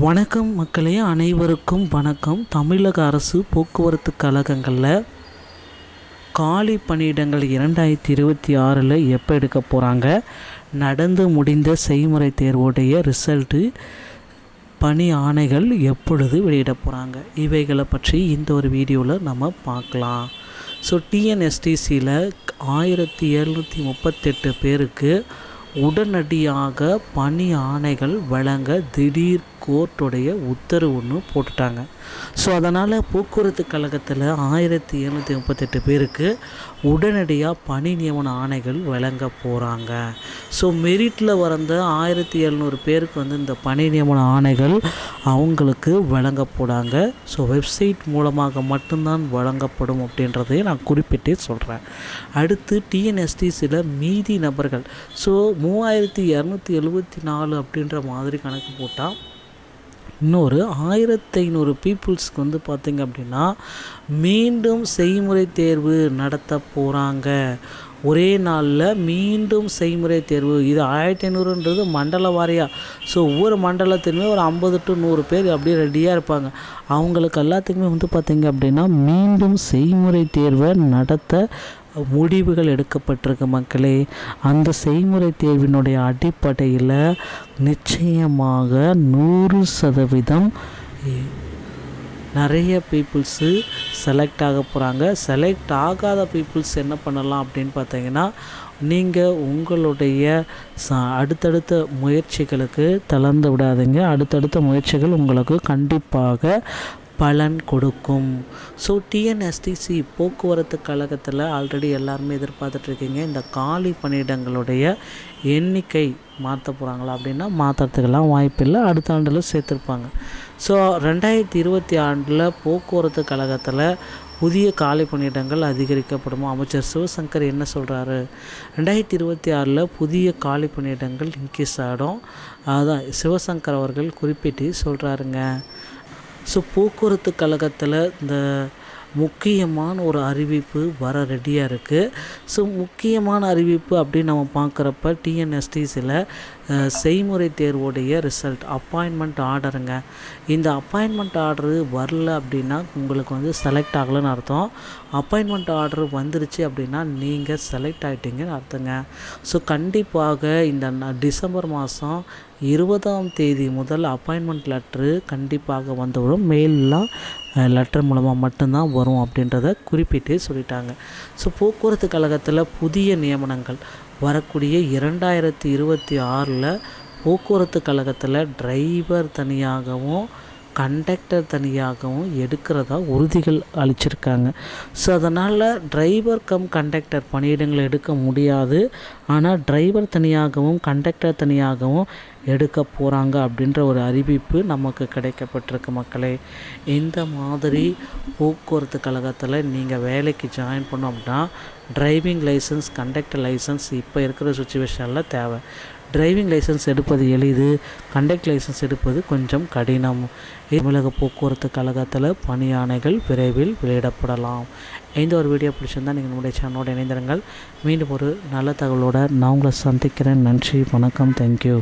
வணக்கம் மக்களே, அனைவருக்கும் வணக்கம். தமிழக அரசு போக்குவரத்து கழகங்களில் காலி பணியிடங்கள் 2026 எப்போ எடுக்க போகிறாங்க, நடந்து முடிந்த செய்முறை தேர்வுடைய ரிசல்ட்டு, பணி ஆணைகள் எப்பொழுது வெளியிட போகிறாங்க, இவைகளை பற்றி இந்த ஒரு வீடியோவில் நம்ம பார்க்கலாம். ஸோ டிஎன்எஸ்டிசியில் 1738 பேருக்கு உடனடியாக பணி ஆணைகள் வழங்க திடீர் கோர்ட்டுடைய உத்தரவு ஒன்று போட்டுட்டாங்க. ஸோ அதனால் போக்குவரத்து கழகத்தில் 1738 பேருக்கு உடனடியாக பணி நியமன ஆணைகள் வழங்க போகிறாங்க. ஸோ மெரிட்டில் வந்த 1700 பேருக்கு இந்த பணி நியமன ஆணைகள் அவங்களுக்கு வழங்க போகிறாங்க. ஸோ வெப்சைட் மூலமாக மட்டும்தான் வழங்கப்படும் அப்படின்றதையும் நான் குறிப்பிட்டே சொல்கிறேன். அடுத்து டிஎன்எஸ்டிசியில் மீதி நபர்கள், ஸோ 3274 அப்படின்ற மாதிரி கணக்கு போட்டால் இன்னொரு 1500 பீப்புள்ஸ்க்கு பார்த்திங்க அப்படின்னா மீண்டும் செய்முறை தேர்வு நடத்த போகிறாங்க. ஒரே நாளில் மீண்டும் செய்முறை தேர்வு. இது 1500ன்றது மண்டல வாரியாக. ஸோ ஒவ்வொரு மண்டலத்திலுமே ஒரு 50 to 100 பேர் அப்படியே ரெடியாக இருப்பாங்க. அவங்களுக்கு எல்லாத்துக்குமே பார்த்திங்க அப்படின்னா மீண்டும் செய்முறை தேர்வை நடத்த முடிவுகள் எடுக்கப்பட்டிருக்கு மக்களே. அந்த செய்முறை தேர்வினுடைய அடிப்படையில் நிச்சயமாக 100% நிறைய பீப்புள்ஸு செலக்ட் ஆக போகிறாங்க. செலக்ட் ஆகாத பீப்புள்ஸ் என்ன பண்ணலாம் அப்படின்னு பார்த்தீங்கன்னா, நீங்கள் உங்களுடைய அடுத்தடுத்த முயற்சிகளுக்கு தளர்ந்து விடாதீங்க. அடுத்தடுத்த முயற்சிகள் உங்களுக்கு கண்டிப்பாக பலன் கொடுக்கும். ஸோ டிஎன்எஸ்டிசி போக்குவரத்து கழகத்தில் ஆல்ரெடி எல்லாருமே எதிர்பார்த்துட்ருக்கீங்க, இந்த காலி பணியிடங்களுடைய எண்ணிக்கை மாற்ற போகிறாங்களா அப்படின்னா மாற்றுறதுக்கெல்லாம் வாய்ப்பில்லை. அடுத்த ஆண்டில் சேர்த்துருப்பாங்க. ஸோ 2026 போக்குவரத்து கழகத்தில் புதிய காலி பணியிடங்கள் அதிகரிக்கப்படுமா? அமைச்சர் சிவசங்கர் என்ன சொல்கிறாரு? 2026 புதிய காலி பணியிடங்கள் இன்க்ரீஸ் ஆகிடும். அதான் சிவசங்கர் அவர்கள் குறிப்பிட்டு சொல்கிறாருங்க. ஸோ போக்குவரத்து கழகத்தில் இந்த முக்கியமான ஒரு அறிவிப்பு வர ரெடியாக இருக்குது. ஸோ முக்கியமான அறிவிப்பு அப்படின்னு நம்ம பார்க்குறப்ப டிஎன்எஸ்டிசியில் செய்முறை தேர்வுடைய ரிசல்ட், அப்பாயின்மெண்ட் ஆர்டருங்க. இந்த அப்பாயின்மெண்ட் ஆர்டரு வரல அப்படின்னா உங்களுக்கு செலக்ட் ஆகலைன்னு அர்த்தம். அப்பாயின்மெண்ட் ஆர்டர் வந்துருச்சு அப்படின்னா நீங்கள் செலக்ட் ஆகிட்டீங்கன்னு அர்த்தங்க. ஸோ கண்டிப்பாக இந்த டிசம்பர் மாதம் 20ஆம் தேதி முதல் அப்பாயின்மெண்ட் லெட்ரு கண்டிப்பாக வந்துவிடும். மெயிலெலாம் லெட்டர் மூலமாக மட்டும்தான் வரும் அப்படின்றத குறிப்பிட்டு சொல்லிட்டாங்க. ஸோ போக்குவரத்து கழகத்தில் புதிய நியமனங்கள் வரக்கூடிய 2026 போக்குவரத்து கழகத்தில் டிரைவர் தனியாகவும் கண்டக்டர் தனியாகவும் எடுக்கிறதா உறுதிகள் அளிச்சிருக்காங்க. ஸோ அதனால் டிரைவர் கம் கண்டக்டர் பணியிடங்களை எடுக்க முடியாது. ஆனால் டிரைவர் தனியாகவும் கண்டக்டர் தனியாகவும் எடுக்க போகிறாங்க அப்படின்ற ஒரு அறிவிப்பு நமக்கு கிடைக்கப்பட்டிருக்கு மக்களே. இந்த மாதிரி போக்குவரத்து கழகத்தில் நீங்கள் வேலைக்கு ஜாயின் பண்ணோம் அப்படின்னா டிரைவிங் லைசன்ஸ், கண்டக்டர் லைசன்ஸ் இப்போ இருக்கிற சுச்சுவேஷனில் தேவை. டிரைவிங் லைசன்ஸ் எடுப்பது எளிது, கண்டக்டர் லைசன்ஸ் எடுப்பது கொஞ்சம் கடினம். தமிழக போக்குவரத்து கழகத்தில் பணி ஆணைகள் விரைவில் வெளியிடப்படலாம். இந்த ஒரு வீடியோ பிடிச்சிருந்தால் நீங்கள் நம்முடைய சேனலோடு இணைந்திருங்கள். மீண்டும் ஒரு நல்ல தகவலோடு நான் உங்களை சந்திக்கிறேன். நன்றி, வணக்கம், தேங்க்யூ.